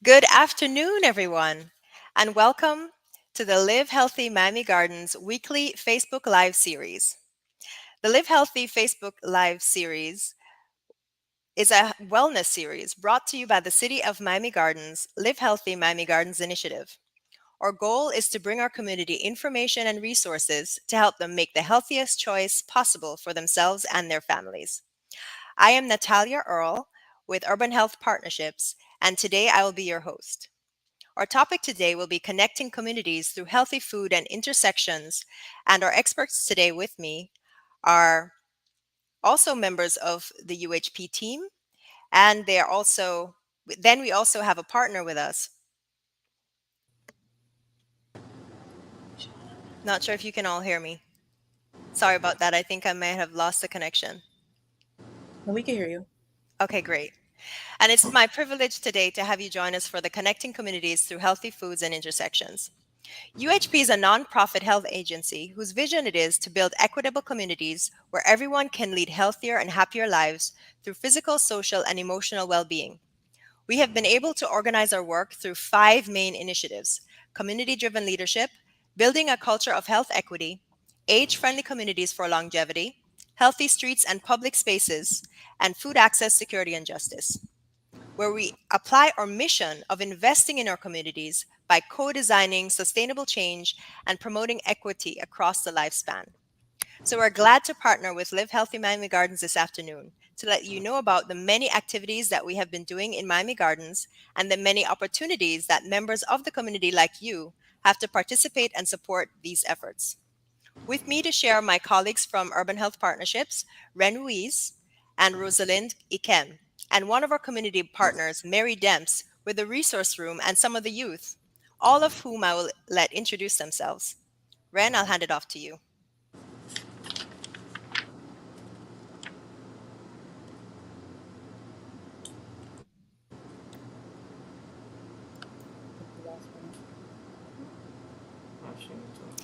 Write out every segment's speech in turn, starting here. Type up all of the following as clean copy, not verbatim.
Good afternoon, everyone, and welcome to the Live Healthy Miami Gardens weekly Facebook Live series. The Live Healthy Facebook Live series is a wellness series brought to you by the City of Miami Gardens Live Healthy Miami Gardens initiative. Our goal is to bring our community information and resources to help them make the healthiest choice possible for themselves and their families. I am Natalia Earle with Urban Health Partnerships, and today I will be your host. Our topic today will be connecting communities through healthy food and intersections. And our experts today with me are also members of the UHP team. And then we also have a partner with us. Not sure if you can all hear me. Sorry about that. I think I may have lost the connection. No, we can hear you. Okay, great. And it's my privilege today to have you join us for the Connecting Communities Through Healthy Foods and Intersections. UHP is a nonprofit health agency whose vision it is to build equitable communities where everyone can lead healthier and happier lives through physical, social, and emotional well being. We have been able to organize our work through five main initiatives: community driven leadership, building a culture of health equity, age friendly communities for longevity, healthy streets and public spaces, and food access, security, and justice, where we apply our mission of investing in our communities by co designing sustainable change and promoting equity across the lifespan. So, we're glad to partner with Live Healthy Miami Gardens this afternoon to let you know about the many activities that we have been doing in Miami Gardens and the many opportunities that members of the community like you have to participate and support these efforts. With me to share my colleagues from Urban Health Partnerships, Ren Ruiz and Rosalind Ikem, and one of our community partners, Mary Demps, with the resource room and some of the youth, all of whom I will let introduce themselves. Ren, I'll hand it off to you.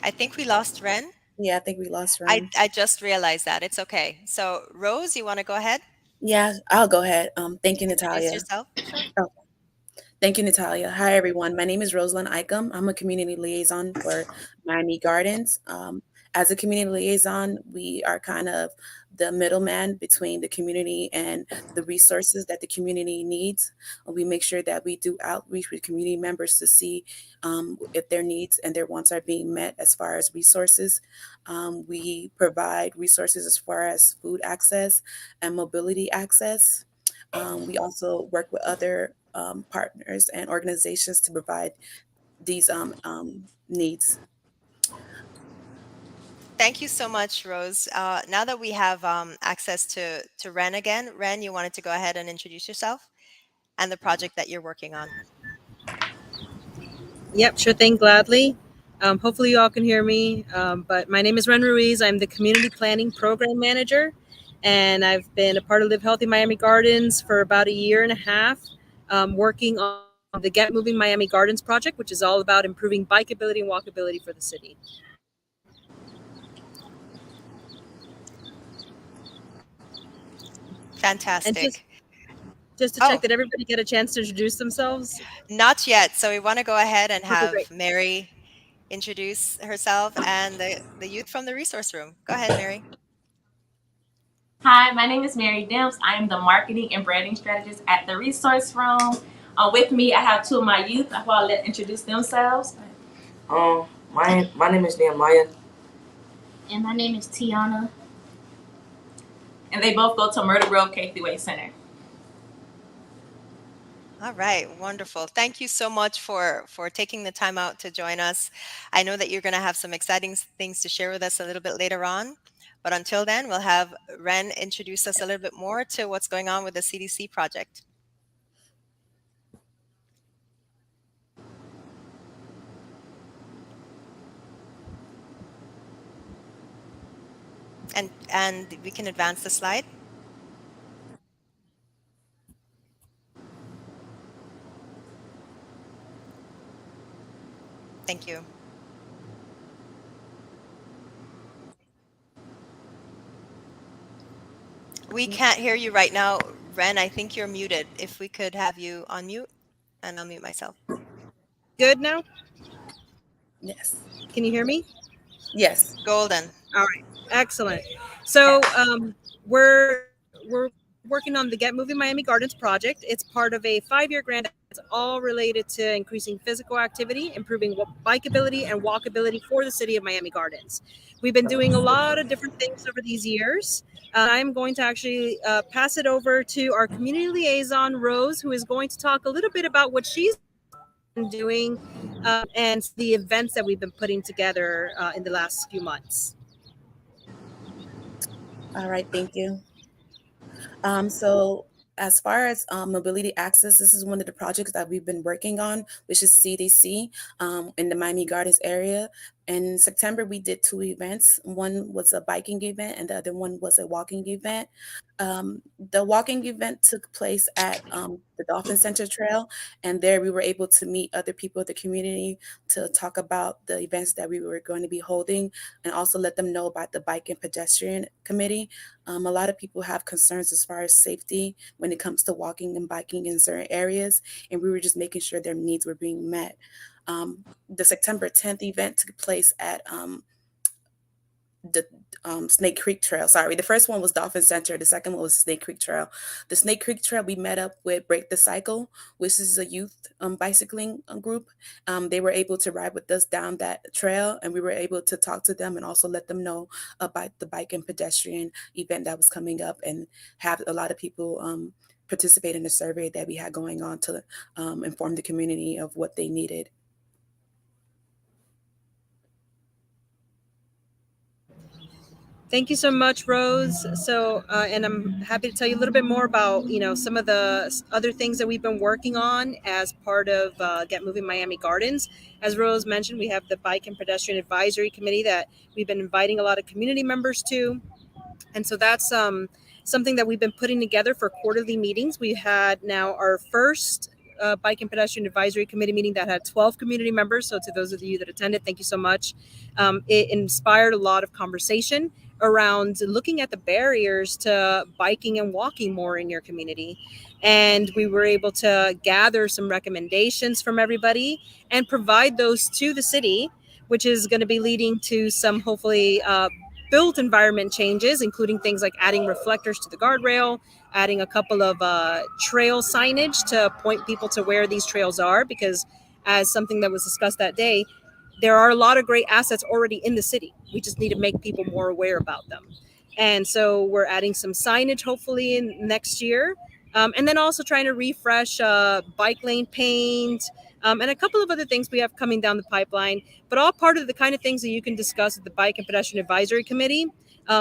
I think we lost Ren. Yeah, I think we lost I, Ren. I just realized that. It's okay. So, Rose, you want to go ahead? Yeah, I'll go ahead. Thank you, Introduce Natalia. yourself? Sure. Oh, thank you, Natalia. Hi, everyone. My name is Rosalind Icum. I'm a community liaison for Miami Gardens. As a community liaison, we are kind of the middleman between the community and the resources that the community needs. We make sure that we do outreach with community members to see if their needs and their wants are being met as far as resources. We provide resources as far as food access and mobility access. We also work with other partners and organizations to provide these needs. Thank you so much, Rose. Now that we have access to Ren again, Ren, you wanted to go ahead and introduce yourself and the project that you're working on. Yep, sure thing, gladly. Hopefully, you all can hear me. But my name is Ren Ruiz. I'm the Community Planning Program Manager, and I've been a part of Live Healthy Miami Gardens for about a year and a half, working on the Get Moving Miami Gardens project, which is all about improving bikeability and walkability for the city. And just Fantastic. just to check Oh, that everybody get a chance to introduce themselves. not yet. So we want to go ahead and Okay, great. have Mary introduce herself and the youth from the resource room. Go ahead, Mary. Hi, my name is Mary Demps. I am the marketing and branding strategist at the Resource Room. With me, I have two of my youth who I'll let introduce themselves. My name is Nehemiah. And my name is Tiana. And they both go to Myrtle Grove K through 8 Center. All right, wonderful. Thank you so much for taking the time out to join us. I know that you're going to have some exciting things to share with us a little bit later on, but until then, we'll have Ren introduce us a little bit more to what's going on with the CDC project. And we can advance the slide. Thank you. We can't hear you right now, Ren. I think you're muted. If we could have you on mute. And I'll mute myself. Good now? Yes. Can you hear me? Yes. Golden. All right, excellent. So we're working on the Get Moving Miami Gardens project. It's part of a 5-year grant that's all related to increasing physical activity, improving bikeability and walkability for the city of Miami Gardens. We've been doing a lot of different things over these years. I'm going to actually pass it over to our community liaison, Rose, who is going to talk a little bit about what she's been doing and the events that we've been putting together in the last few months. All right. Thank you. So as far as mobility access, this is one of the projects that we've been working on, which is CDC in the Miami Gardens area. In September, we did 2 events. One was a biking event, and the other one was a walking event. The walking event took place at the Dolphin Center Trail, and there we were able to meet other people of the community to talk about the events that we were going to be holding, and also let them know about the Bike and Pedestrian Committee. A lot of people have concerns as far as safety when it comes to walking and biking in certain areas, and we were just making sure their needs were being met. The September 10th event took place at the Snake Creek Trail. Sorry, the first one was Dolphin Center. The second one was Snake Creek Trail. The Snake Creek Trail, we met up with Break the Cycle, which is a youth bicycling group. They were able to ride with us down that trail, and we were able to talk to them and also let them know about the bike and pedestrian event that was coming up, and have a lot of people participate in the survey that we had going on to inform the community of what they needed. Thank you so much, Rose. So, and I'm happy to tell you a little bit more about, some of the other things that we've been working on as part of Get Moving Miami Gardens. As Rose mentioned, we have the Bike and Pedestrian Advisory Committee that we've been inviting a lot of community members to. And so that's something that we've been putting together for quarterly meetings. We had now our first Bike and Pedestrian Advisory Committee meeting that had 12 community members. So to those of you that attended, thank you so much. It inspired a lot of conversation around looking at the barriers to biking and walking more in your community. And we were able to gather some recommendations from everybody and provide those to the city, which is going to be leading to some hopefully built environment changes, including things like adding reflectors to the guardrail, adding a couple of trail signage to point people to where these trails are, because as something that was discussed that day, there are a lot of great assets already in the city. We just need to make people more aware about them. And so we're adding some signage hopefully in next year. And then also trying to refresh bike lane paint and a couple of other things we have coming down the pipeline, but all part of the kind of things that you can discuss at the Bike and Pedestrian Advisory Committee.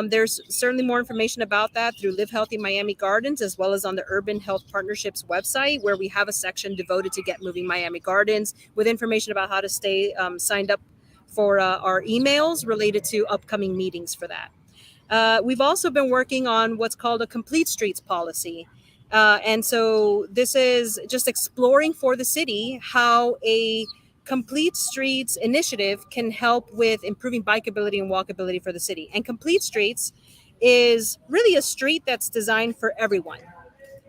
There's certainly more information about that through Live Healthy Miami Gardens, as well as on the Urban Health Partnerships website, where we have a section devoted to Get Moving Miami Gardens with information about how to stay signed up for our emails related to upcoming meetings for that. We've also been working on what's called a complete streets policy. And so this is just exploring for the city how a complete streets initiative can help with improving bikeability and walkability for the city. And complete streets is really a street that's designed for everyone.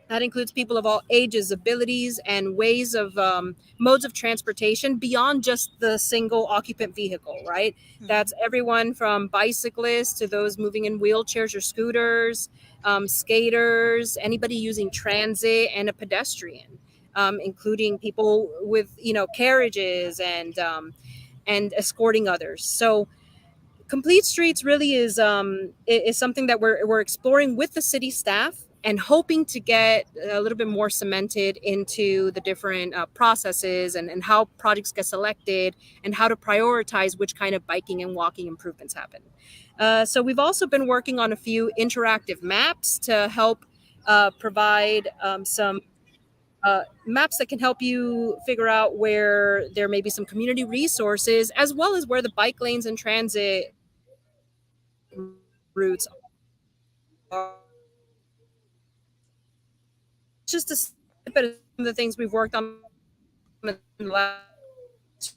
That includes people of all ages, abilities, and ways of modes of transportation beyond just the single occupant vehicle, right? That's everyone from bicyclists to those moving in wheelchairs or scooters, skaters, anybody using transit, and a pedestrian, including people with, carriages and escorting others. So complete streets really is something that we're exploring with the city staff and hoping to get a little bit more cemented into the different processes and how projects get selected and how to prioritize which kind of biking and walking improvements happen. So we've also been working on a few interactive maps to help provide some maps that can help you figure out where there may be some community resources, as well as where the bike lanes and transit routes are. Just a snippet of some of the things we've worked on in the last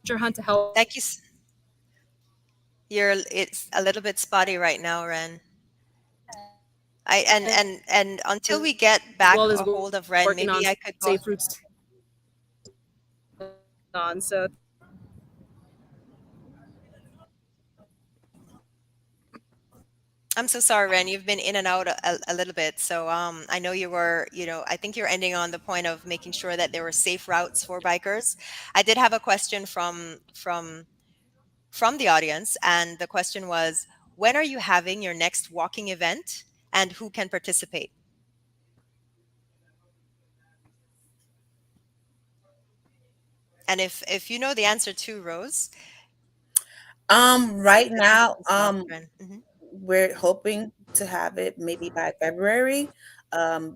hunt to help. Thank you. It's a little bit spotty right now, Ren. I and until we get as back well a as hold of Ren, working maybe on I could go. safe routes on. So I'm so sorry, Ren. You've been in and out a little bit. So I know you were, I think you're ending on the point of making sure that there were safe routes for bikers. I did have a question from the audience, and the question was, when are you having your next walking event, and who can participate? And if you know the answer to Rose, Right I think it's now, as well. Ren. we're hoping to have it maybe by February,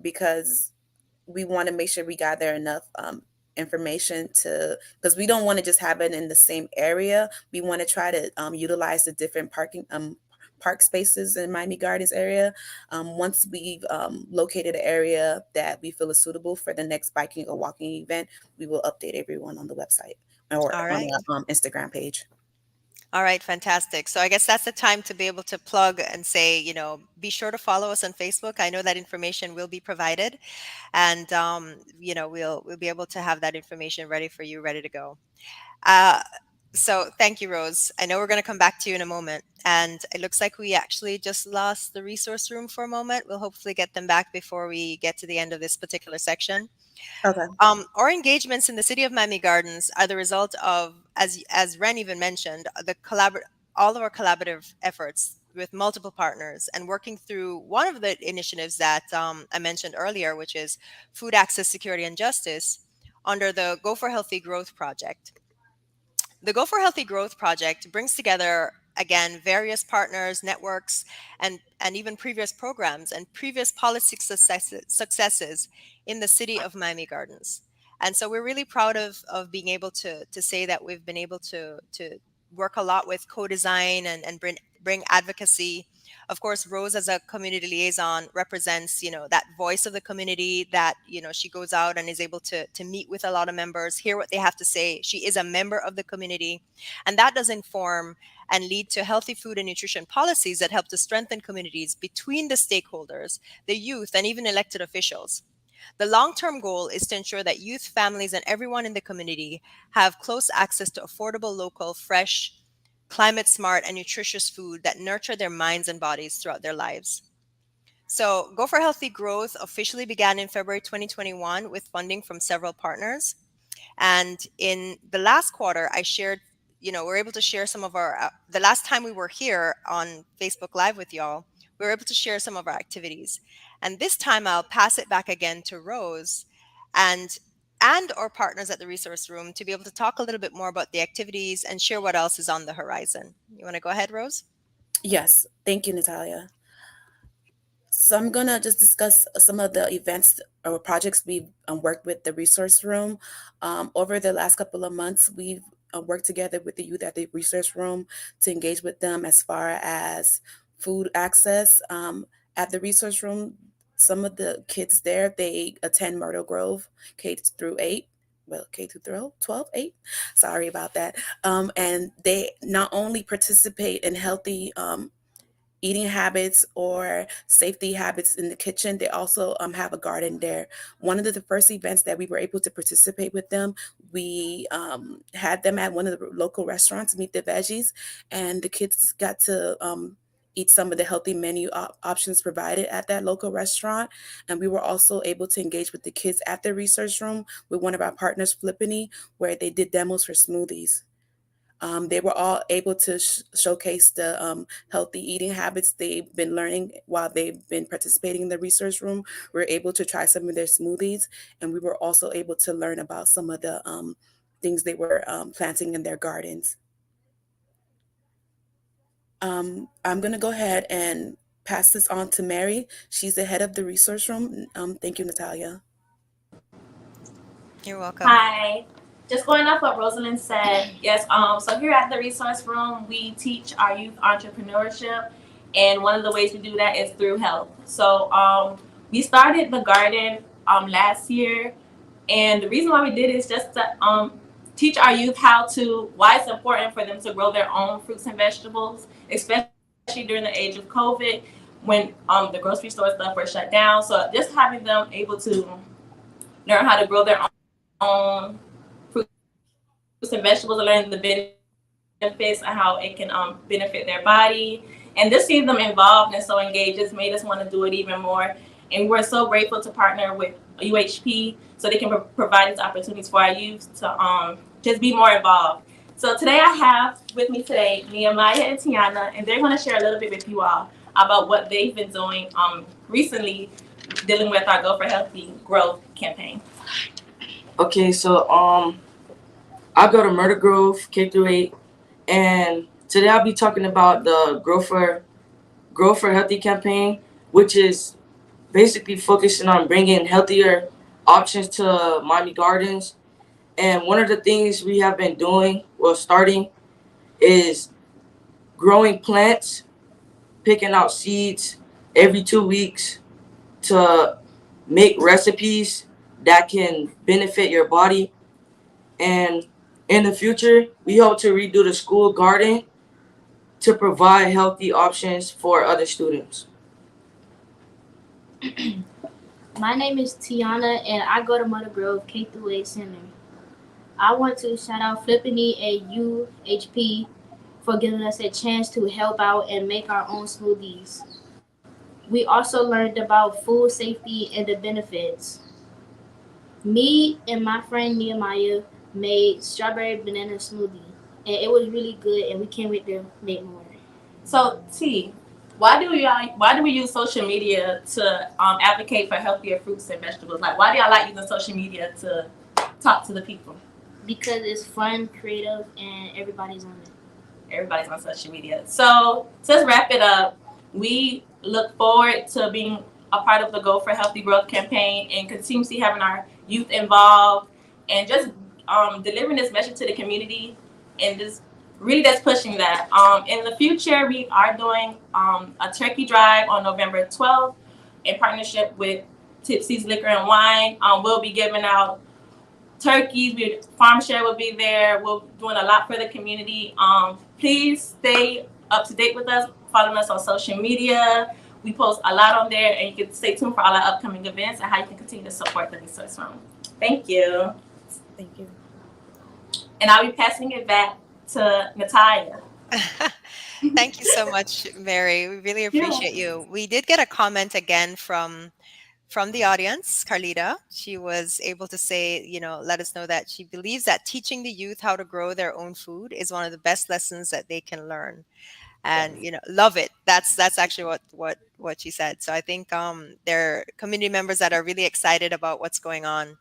because we want to make sure we gather enough information to, because we don't want to just have it in the same area. We want to try to utilize the different park spaces in Miami Gardens area. Once we've located an area that we feel is suitable for the next biking or walking event, we will update everyone on the website or All on right. the Instagram page. All right, fantastic. So I guess that's the time to be able to plug and say, be sure to follow us on Facebook. I know that information will be provided, and we'll be able to have that information ready for you, ready to go. Uh, so thank you, Rose. I know we're going to come back to you in a moment, and it looks like we actually just lost the resource room for a moment. We'll hopefully get them back before we get to the end of this particular section. Okay. Our engagements in the city of Miami Gardens are the result of, as Ren even mentioned, all of our collaborative efforts with multiple partners and working through one of the initiatives that I mentioned earlier, which is food access, security, and justice under the Go for Healthy Growth project. The Go for Healthy Growth project brings together again various partners, networks, and even previous programs and previous policy successes in the city of Miami Gardens. And so we're really proud of being able to say that we've been able to work a lot with co-design and bring advocacy. Of course, Rose as a community liaison represents, that voice of the community that, she goes out and is able to meet with a lot of members, hear what they have to say. She is a member of the community, and that does inform and lead to healthy food and nutrition policies that help to strengthen communities between the stakeholders, the youth, and even elected officials. The long term goal is to ensure that youth, families, and everyone in the community have close access to affordable, local, fresh, climate smart, and nutritious food that nurture their minds and bodies throughout their lives. So, Go for Healthy Growth officially began in February 2021 with funding from several partners. And in the last quarter, I shared, we're able to share some of the last time we were here on Facebook Live with y'all, we were able to share some of our activities. And this time I'll pass it back again to Rose and our partners at the resource room to be able to talk a little bit more about the activities and share what else is on the horizon. You want to go ahead, Rose? Yes. Thank you, Natalia. So I'm gonna just discuss some of the events or projects we've worked with the resource room. Over the last couple of months, we've worked together with the youth at the resource room to engage with them as far as food access. At the resource room, some of the kids there, they attend Myrtle Grove K through 8. Well, K through 12, 8. Sorry about that. And they not only participate in healthy eating habits or safety habits in the kitchen. They also have a garden there. One of the first events that we were able to participate with them, we had them at one of the local restaurants, Meet the Veggies, and the kids got to eat some of the healthy menu options provided at that local restaurant. And we were also able to engage with the kids at the research room with one of our partners, Flippany, where they did demos for smoothies. They were all able to showcase the healthy eating habits they've been learning while they've been participating in the research room. We were able to try some of their smoothies, and we were also able to learn about some of the things they were planting in their gardens. I'm going to go ahead and pass this on to Mary. She's the head of the research room. Thank you, Natalia. You're welcome. Hi. Just going off what Rosalind said, yes. So here at the resource room, we teach our youth entrepreneurship, and one of the ways we do that is through health. So we started the garden last year, and the reason why we did it is just to teach our youth why it's important for them to grow their own fruits and vegetables, especially during the age of COVID. when the grocery store stuff were shut down. So just having them able to learn how to grow their own fruits and vegetables and learn the benefits and how it can benefit their body. And just seeing them involved and so engaged just made us want to do it even more. And we're so grateful to partner with UHP so they can provide these opportunities for our youth to just be more involved. So today I have with me today Nehemiah and Tiana, and they're going to share a little bit with you all about what they've been doing recently dealing with our Go for Healthy Growth campaign. Okay, so I go to Murder Grove K through 8, and today I'll be talking about the Grow for Healthy campaign, which is basically focusing on bringing healthier options to Miami Gardens. And one of the things we have been doing, well, starting, is growing plants, picking out seeds every 2 weeks to make recipes that can benefit your body. And in the future, we hope to redo the school garden to provide healthy options for other students. My name is Tiana, and I go to Mother Grove K through 8 Center. I want to shout out Flippany and UHP for giving us a chance to help out and make our own smoothies. We also learned about food safety and the benefits. Me and my friend Nehemiah made strawberry banana smoothie, and it was really good, and we can't wait to make more. So T, why do we use social media to advocate for healthier fruits and vegetables? Like, why do y'all like using social media to talk to the people? Because it's fun, creative, and everybody's on it. Everybody's on social media. So let's wrap it up. We look forward to being a part of the Go for Healthy Growth campaign and continuously having our youth involved and just delivering this message to the community and just really just pushing that. In the future, we are doing a turkey drive on November 12th in partnership with Tipsy's Liquor and Wine. We'll be giving out turkeys. Farm Share will be there. We're doing a lot for the community. Please stay up to date with us. Follow us on social media. We post a lot on there, and you can stay tuned for all our upcoming events and how you can continue to support the resource room. Thank you. Thank you. And I'll be passing it back to Natalia. Thank you so much, Mary. We really appreciate you. We did get a comment again from the audience, Carlita. She was able to say, let us know that she believes that teaching the youth how to grow their own food is one of the best lessons that they can learn. And love it. That's actually what she said. So I think there are community members that are really excited about what's going on.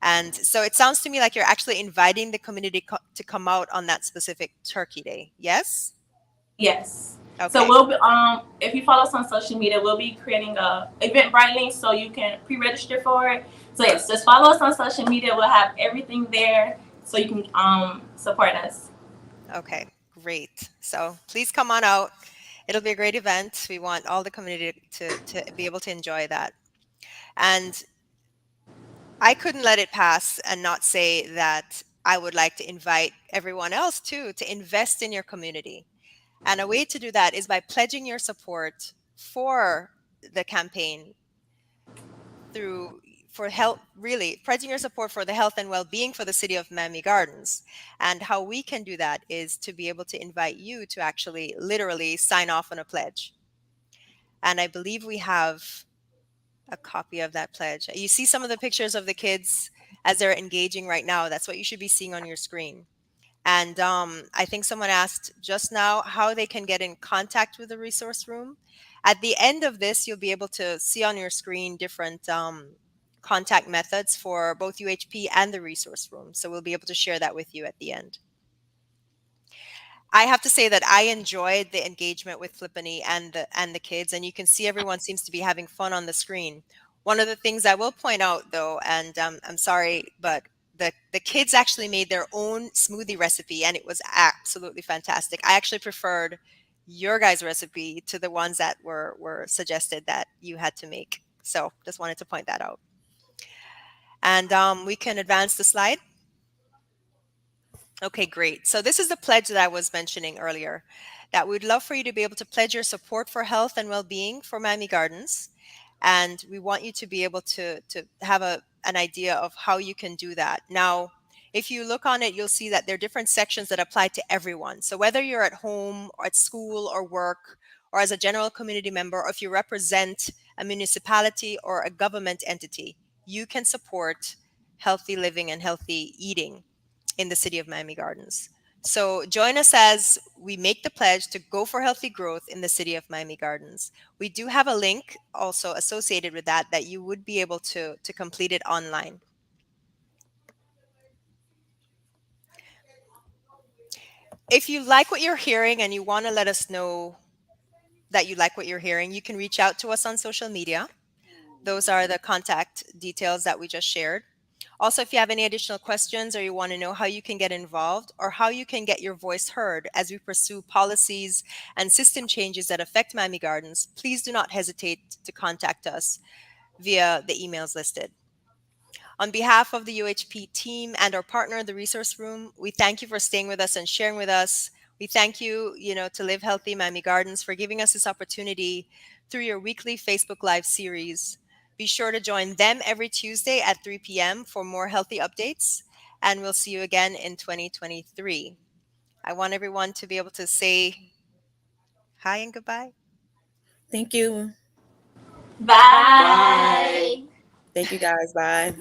And so it sounds to me like you're actually inviting the community to come out on that specific Turkey Day. Yes? Yes. Okay. So we'll be, if you follow us on social media, we'll be creating a Eventbrite link so you can pre-register for it. So yes, just follow us on social media. We'll have everything there so you can support us. Okay, great. So please come on out. It'll be a great event. We want all the community to be able to enjoy that. And I couldn't let it pass and not say that I would like to invite everyone else too to invest in your community. And a way to do that is by pledging your support for the campaign for health, really pledging your support for the health and well-being for the city of Miami Gardens. And how we can do that is to be able to invite you to actually literally sign off on a pledge. And I believe we have a copy of that pledge. You see some of the pictures of the kids as they're engaging right now. That's what you should be seeing on your screen. And I think someone asked just now how they can get in contact with the resource room. At the end of this, you'll be able to see on your screen different contact methods for both UHP and the resource room. So we'll be able to share that with you at the end. I have to say that I enjoyed the engagement with Flippany and the kids, and you can see everyone seems to be having fun on the screen. One of the things I will point out, though, and I'm sorry, but the kids actually made their own smoothie recipe, and it was absolutely fantastic. I actually preferred your guys' recipe to the ones that were suggested that you had to make. So just wanted to point that out. And we can advance the slide. Okay, great. So this is the pledge that I was mentioning earlier, that we'd love for you to be able to pledge your support for health and well-being for Miami Gardens. And we want you to be able to have an idea of how you can do that. Now, if you look on it, you'll see that there are different sections that apply to everyone. So whether you're at home or at school or work, or as a general community member, or if you represent a municipality or a government entity, you can support healthy living and healthy eating in the city of Miami Gardens. So join us as we make the pledge to go for healthy growth in the city of Miami Gardens. We do have a link also associated with that you would be able to complete it online. If you like what you're hearing and you want to let us know that you like what you're hearing, you can reach out to us on social media. Those are the contact details that we just shared. Also, if you have any additional questions or you want to know how you can get involved or how you can get your voice heard as we pursue policies and system changes that affect Miami Gardens, please do not hesitate to contact us via the emails listed. On behalf of the UHP team and our partner, the Resource Room, we thank you for staying with us and sharing with us. We thank you, to Live Healthy Miami Gardens for giving us this opportunity through your weekly Facebook Live series. Be sure to join them every Tuesday at 3 p.m. for more healthy updates, and we'll see you again in 2023. I want everyone to be able to say hi and goodbye. Thank you. Bye. Thank you guys. Bye.